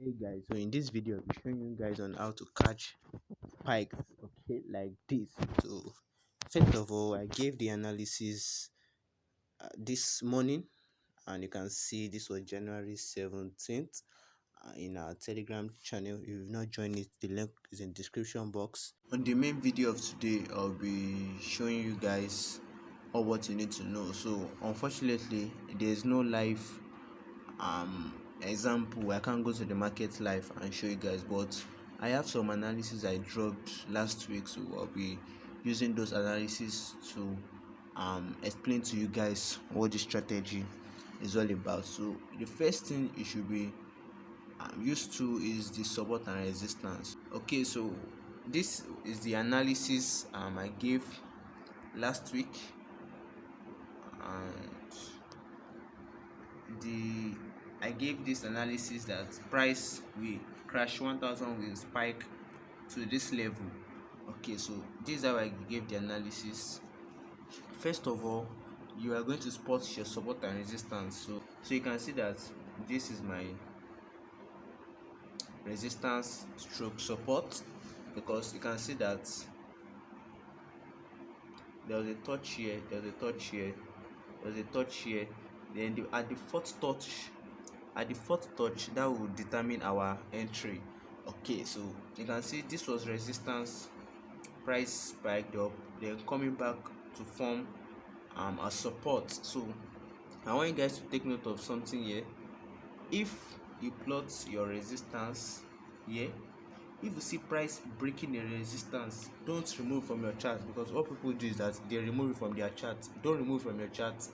Hey guys, so in this video I'll be showing you guys on how to catch spikes, okay, like this. So first of all, I gave the analysis this morning, and you can see this was January 17th in our Telegram channel. If you've not joined it, the link is in the description box. On the main video of today, I'll be showing you guys all what you need to know. So unfortunately, there's no live example. I can't go to the market live and show you guys, but I have some analysis I dropped last week, so I'll be using those analysis to explain to you guys what this strategy is all about. So the first thing you should be used to is the support and resistance. Okay, so this is the analysis I gave last week, and I gave this analysis that price will crash 1000, will spike to this level. Okay, so this is how I gave the analysis. First of all, you are going to spot your support and resistance. So you can see that this is my resistance stroke support, because you can see that there was a touch here, there was a touch here, there was a touch here. Then at the fourth touch, that will determine our entry. Okay, so you can see this was resistance, price spiked up, then coming back to form a support. So I want you guys to take note of something here. If you plot your resistance here, if you see price breaking a resistance, don't remove from your chart, because what people do is that they remove it from their chart. Don't remove from your chart.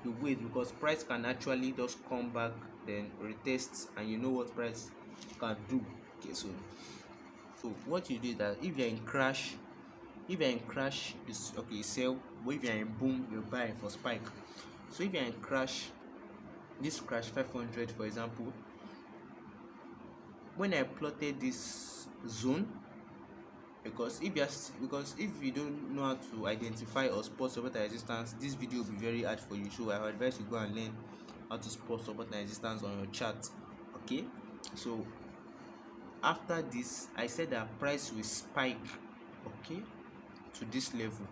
You wait, because price can actually just come back, then retest, and you know what price can do. Okay, so what you do is that if you're in crash, you sell, but if you're in boom, you buy for spike. So if you're in crash, this crash 500 for example, when I plotted this zone, because if you don't know how to identify or spot support and resistance, this video will be very hard for you. So I advise you go and learn how to spot support and resistance on your chart. Okay, so after this, I said that price will spike, okay, to this level.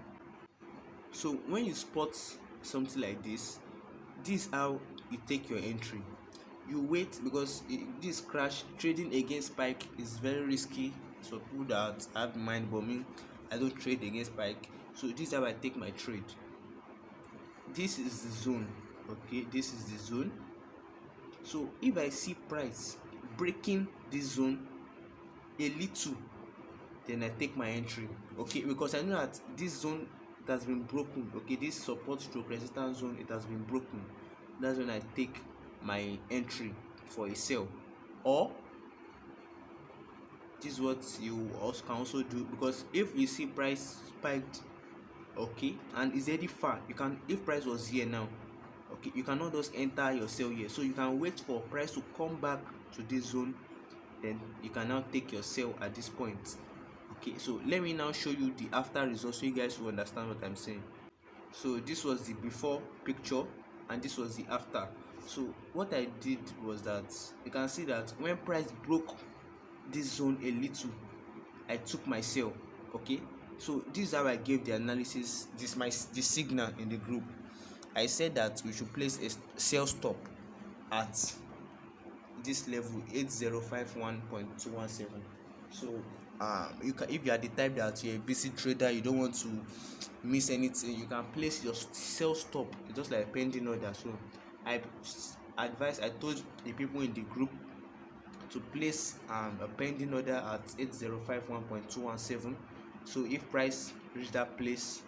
So when you spot something like this is how you take your entry. You wait, because this crash, trading against spike is very risky. So people that have mind, but me, I don't trade against spike. So this is how I take my trade. This is the zone, okay, this is the zone. So if I see price breaking this zone a little, then I take my entry, okay, because I know that this zone has been broken. Okay, this support stroke resistance zone, it has been broken. That's when I take my entry for a sell. Or this is what you also can also do, because if you see price spiked, okay, and it's already far, you can, if price was here now, okay, you cannot just enter your sell here. So you can wait for price to come back to this zone, then you can now take your sell at this point. Okay, so let me now show you the after result, so you guys will understand what I'm saying. So this was the before picture, and this was the after. So what I did was that you can see that when price broke this zone a little, I took my sell. Okay, so this is how I gave the analysis. This the signal in the group. I said that we should place a sell stop at this level 8051.217. So you can, if you are the type that you're a busy trader, you don't want to miss anything, you can place your sell stop just like pending order. So I told the people in the group to place a pending order at 8051.217. So if price reach that place,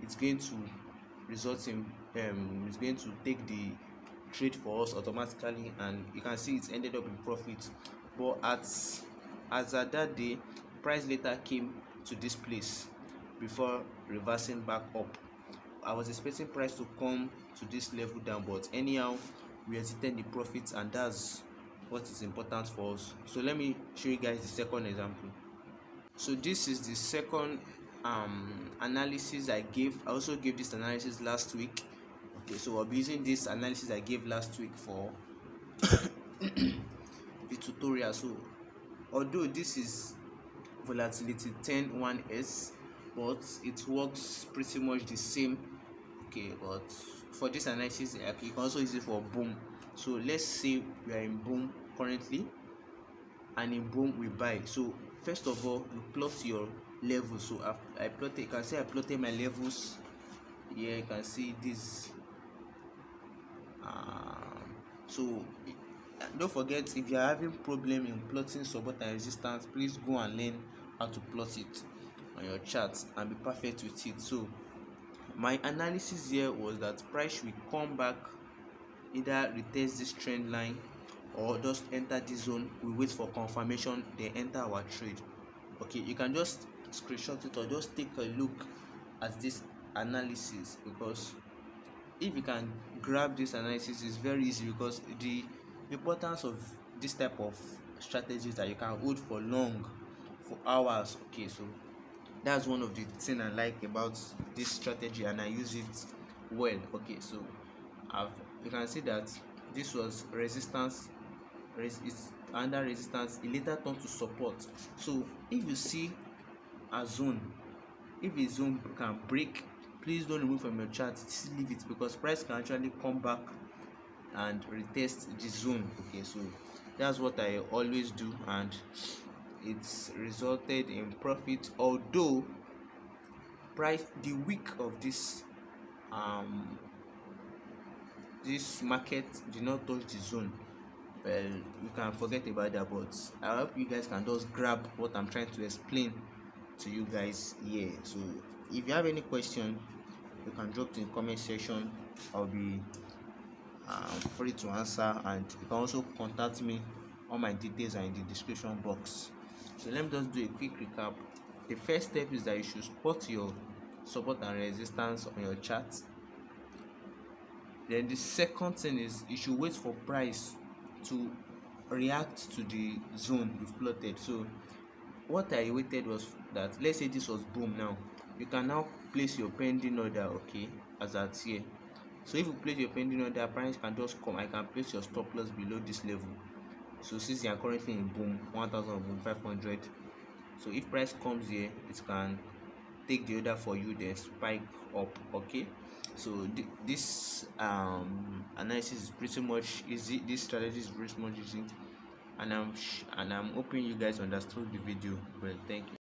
it's going to result in it's going to take the trade for us automatically, and you can see it's ended up in profit. But as at that day, price later came to this place before reversing back up. I was expecting price to come to this level down, but anyhow we exited the profits, and that's what is important for us. So let me show you guys the second example. So this is the second analysis I gave. I also gave this analysis last week. Okay, so I'll be using this analysis I gave last week for the tutorial. So although this is volatility 101s, but it works pretty much the same. Okay, but for this analysis you can also use it for boom. So let's say we are in boom currently, and in boom we buy. So first of all, you plot your levels. So I plotted, you can see I plotted my levels here. You can see this. So don't forget, if you are having problem in plotting support and resistance, please go and learn how to plot it on your chart and be perfect with it. So my analysis here was that price will come back, either retest this trend line or just enter this zone. We wait for confirmation, then enter our trade. Okay, you can just screenshot it or just take a look at this analysis, because if you can grab this analysis, it's very easy, because the importance of this type of strategies that you can hold for long, for hours. Okay, so that's one of the things I like about this strategy, and I use it well. Okay, so you can see that this was resistance, it's under resistance, it later turned to support. So if you see a zone, if a zone can break, please don't remove from your chart, just leave it, because price can actually come back and retest the zone. Okay, so that's what I always do, and it's resulted in profit. Although price, the week of this this market did not touch the zone, well, you can forget about that, but I hope you guys can just grab what I'm trying to explain to you guys here. So if you have any question, you can drop it in the comment section. I'll be free to answer, and you can also contact me. All my details are in the description box. So let me just do a quick recap. The first step is that you should spot your support and resistance on your chart. Then the second thing is you should wait for price to react to the zone you've plotted. So what I waited was that, let's say this was boom. Now you can now place your pending order, okay, as at here. So if you place your pending order, price can just come. I can place your stop loss below this level. So since you are currently in boom 1000 boom 500, so if price comes here, it can take the order for you, then spike up. Okay, so this analysis is pretty much easy. This strategy is pretty much easy, and I'm hoping you guys understood the video well. Thank you.